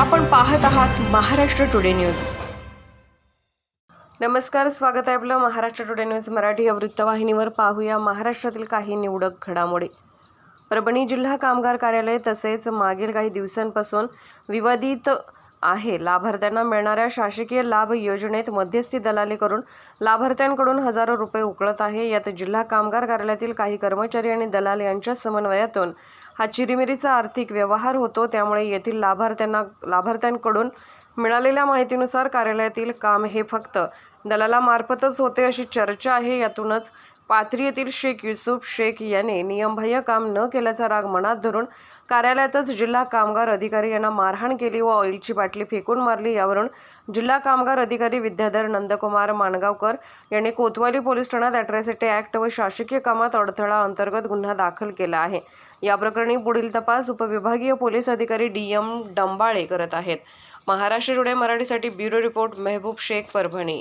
आपण पाहत आहात महाराष्ट्र टुडे न्यूज। नमस्कार, स्वागत आहे आपलं महाराष्ट्र टुडे न्यूज मराठी या वृत्तवाहिनीवर। पाहूया महाराष्ट्रातील काही निवडक घडामोडी। परभणी जिल्हा कामगार कार्यालय तसेच मागील काही दिवसांपासून विवादित आहे। लाभार्थ्यांना मिळणाऱ्या शासकीय लाभ योजनेत मध्यस्थी दलाली करून लाभार्थ्यांकडून हजारो रुपये उकळत आहे। यात जिल्हा कामगार कार्यालयातील काही कर्मचारी आणि दलाल यांच्या समन्वयातून हा चिरीमिरीचा आर्थिक व्यवहार होतो। त्यामुळे येथील लाभार्थ्यांकडून मिळालेल्या माहितीनुसार कार्यालयातील काम हे फक्त दलालामार्फतच होते अशी चर्चा आहे। यातूनच पाथरी येथील शेख युसुफ शेख याने नियमबाह्य काम न केल्याचा राग मनात धरून कार्यालयातच जिल्हा कामगार अधिकारी यांना मारहाण केली व ऑइलची बाटली फेकून मारली। यावरून जिल्हा कामगार अधिकारी विद्याधर नंदकुमार माणगावकर यांनी कोतवाली पोलीस ठाण्यात अॅट्रॉसिटी ॲक्ट व शासकीय कामात अडथळा अंतर्गत गुन्हा दाखल केला आहे। या प्रकरणी पुढील तपास उपविभागीय पोलीस अधिकारी DM डंबाळे करत आहेत। महाराष्ट्र टुडे मराठीसाठी ब्युरो रिपोर्ट मेहबूब शेख, परभणी।